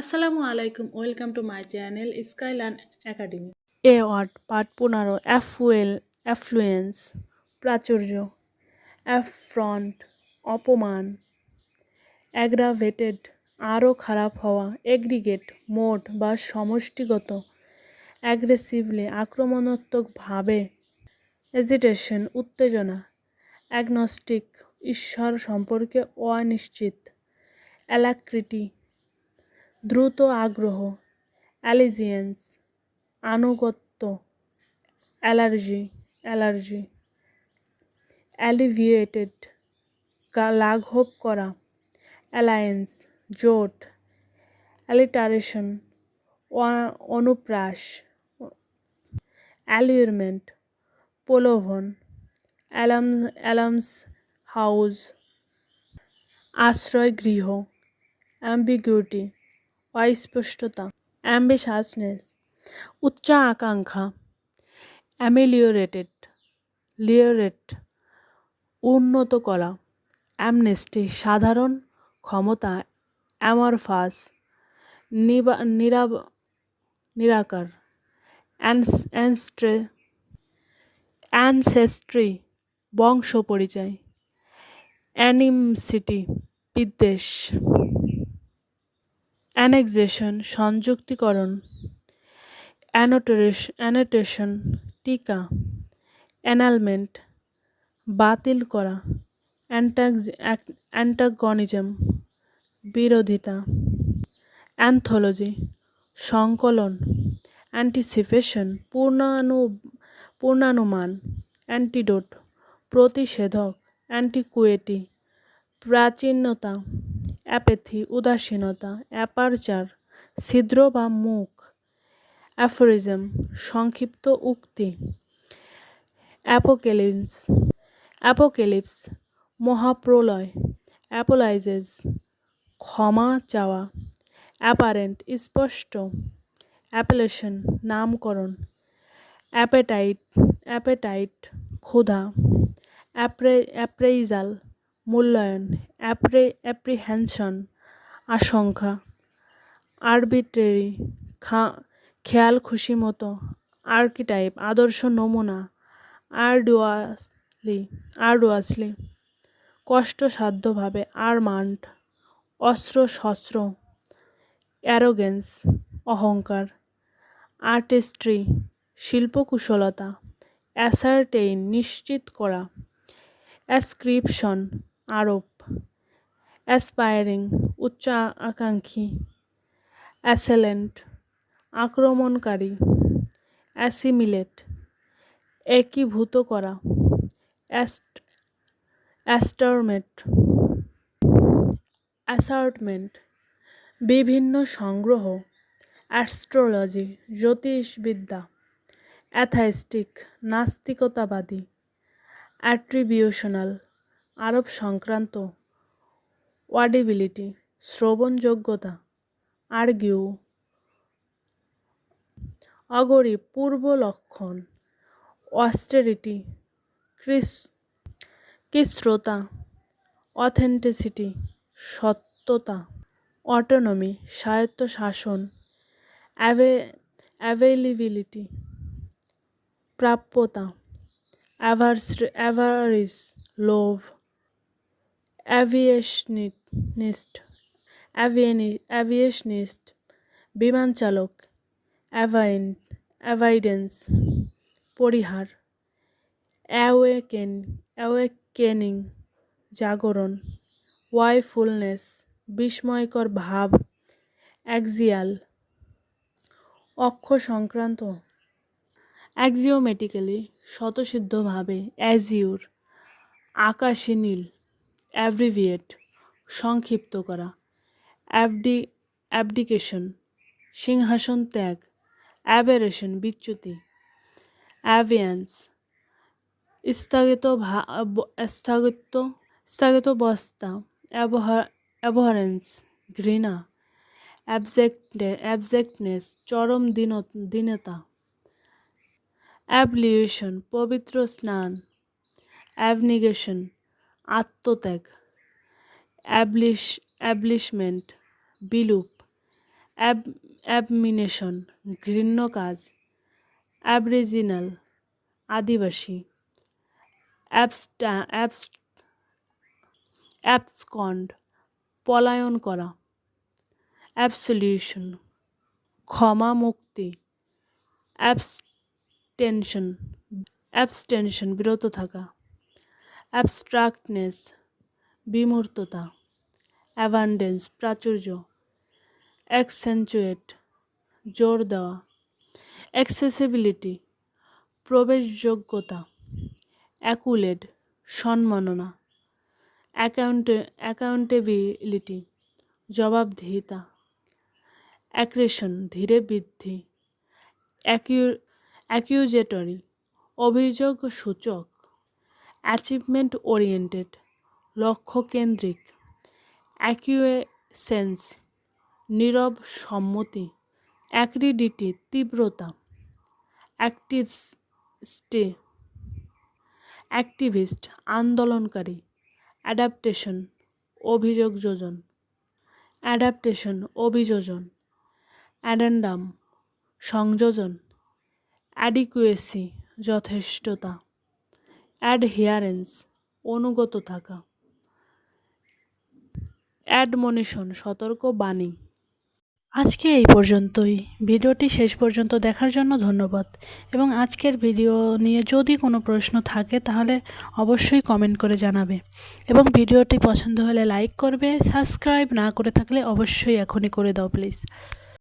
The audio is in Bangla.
আসসালামু আলাইকুম, welcome to my channel Skylearn academy. A word part 15 affluence প্রাচুর্য অ্যাফ্রন্ট অপমান অ্যাগ্রাভেটেড আরও খারাপ হওয়া এগ্রিগেট মোট বা সমষ্টিগত অ্যাগ্রেসিভলি আক্রমণাত্মকভাবে এজিটেশন উত্তেজনা অ্যাগনস্টিক ঈশ্বর সম্পর্কে অনিশ্চিত অ্যালাক্রিটি দ্রুত আগ্রহ অ্যালিজিয়েন্স আনুগত্য অ্যালার্জি অ্যালিভিয়েটেড লাঘব করা অ্যালায়েন্স জোট অ্যালিটারেশন অনুপ্রাস অ্যালিউরমেন্ট প্রলোভন অ্যালামস হাউস আশ্রয়গৃহ অ্যাম্বিগুইটি অস্পষ্টতা অ্যাম্বিশাসনেস উচ্চ আকাঙ্ক্ষা লিওরেট উন্নত করা অ্যামনেস্টি সাধারণ ক্ষমতা অ্যামরফাস নিরাকার অ্যানসেস্ট্রি বংশ পরিচয় অ্যানিমসিটি বিদ্বেষ অ্যানেক্সেশন সংযুক্তিকরণ অ্যানোটেশন টিকা অ্যানালমেন্ট বাতিল করা অ্যান্টাগনিজম বিরোধিতা অ্যানথোলজি সংকলন অ্যান্টিসিপেশন পূর্ণানুমান অ্যান্টিডোট প্রতিষেধক অ্যান্টিকুয়েটি প্রাচীনতা অ্যাপেথি উদাসীনতা অ্যাপারচার ছিদ্র বা মুখ অ্যাফোরিজম সংক্ষিপ্ত উক্তি অ্যাপোক্যালিপস মহাপ্রলয় অ্যাপোলাইজেস ক্ষমা চাওয়া অ্যাপারেন্ট স্পষ্ট অ্যাপেলেশন নামকরণ অ্যাপেটাইট ক্ষুধা অ্যাপ্রেইজাল মূল্যায়ন অ্যাপ্রিহেনশন আশঙ্কা আরবিট্রেরি খেয়াল খুশি মতো আর্কিটাইপ আদর্শ নমুনা আর্ডুয়াসলি কষ্টসাধ্যভাবে আর্মান্ড অস্ত্র শস্ত্র অ্যারোগেন্স অহংকার আর্টিস্ট্রি শিল্পকুশলতা অ্যাসারটেইন নিশ্চিত করা অ্যাসক্রিপশন আরোপ অ্যাসপায়ারিং উচ্চ আকাঙ্ক্ষী অ্যাসেলেন্ট আক্রমণকারী অ্যাসিমিলেট একীভূত করা অ্যাসার্টমেন্ট বিভিন্ন সংগ্রহ অ্যাস্ট্রোলজি জ্যোতিষবিদ্যা অ্যাথাইস্টিক নাস্তিকতাবাদী অ্যাট্রিবিউশনাল আরব সংক্রান্ত অডিবিলিটি শ্রবণযোগ্যতা আর্গিউ অগরি পূর্ব লক্ষণ অস্টেরিটি কৃশ্রতা অথেন্টিসিটি সত্যতা অটোনমি স্বায়ত্তশাসন অ্যাভেইলেবিলিটি প্রাপ্যতা অ্যাভারিস লোভ অ্যাভিয়েশনিস্ট বিমানচালক অ্যাভাইডেন্স পরিহার অ্যাওয়েকেনিং জাগরণ ওয়াইফুলনেস বিস্ময়কর ভাব অ্যাক্সিয়াল অক্ষ সংক্রান্ত অ্যাক্সিওমেটিক্যালি স্বতঃসিদ্ধভাবে অ্যাজিউর আকাশী নীল অ্যাব্রিভিয়েট সংক্ষিপ্ত করা অ্যাবডিকেশন সিংহাসন ত্যাগ অ্যাবেরেশন বিচ্যুতি অ্যাভিয়ান্স স্থগিতাবস্থা অ্যাবহারেন্স ঘৃণা অ্যাবজেক্টনেস চরম দীনতা অ্যাবলিউশন পবিত্র স্নান অ্যাবনিগেশন আত্মত্যাগ অ্যাবলিশমেন্ট বিলুপ অ্যাবমিনেশন ঘৃণ্য কাজ, অ্যাবরিজিনাল আদিবাসী, অ্যাবসকন্ড পলায়ন করা, অ্যাবসলিউশন ক্ষমা মুক্তি, অ্যাবস্টেনশন বিরত থাকা, অ্যাবস্ট্রাক্টনেস বিমূর্ততা, অ্যাবান্ডেন্স প্রাচুর্য, অ্যাকসেন্চুয়েট জোর দেওয়া, অ্যাক্সেসিবিলিটি প্রবেশযোগ্যতা, অ্যাকুলেড সম্মাননা, অ্যাকাউন্টেবিলিটি জবাবদিহিতা, অ্যাক্রেশন ধীরে বৃদ্ধি, অ্যাকিউজেটরি অভিযোগ সূচক, অ্যাচিভমেন্ট ওরিয়েন্টেড লক্ষ্য কেন্দ্রিক, অ্যাকিউয়েসেন্স নীরব সম্মতি, অ্যাক্রিডিটি তীব্রতা, অ্যাক্টিভিস্ট আন্দোলনকারী, অ্যাডাপ্টেশন অভিযোজন, অ্যাডেন্ডাম সংযোজন, অ্যাডিকুয়েসি যথেষ্টতা, অ্যাডহিয়ারেন্স অনুগত থাকা, অ্যাডমনিশন সতর্ক বাণী। আজকে এই পর্যন্তই। ভিডিওটি শেষ পর্যন্ত দেখার জন্য ধন্যবাদ এবং আজকের ভিডিও নিয়ে যদি কোনো প্রশ্ন থাকে তাহলে অবশ্যই কমেন্ট করে জানাবে এবং ভিডিওটি পছন্দ হলে লাইক করবে, সাবস্ক্রাইব না করে থাকলে অবশ্যই এখনই করে দাও প্লিজ।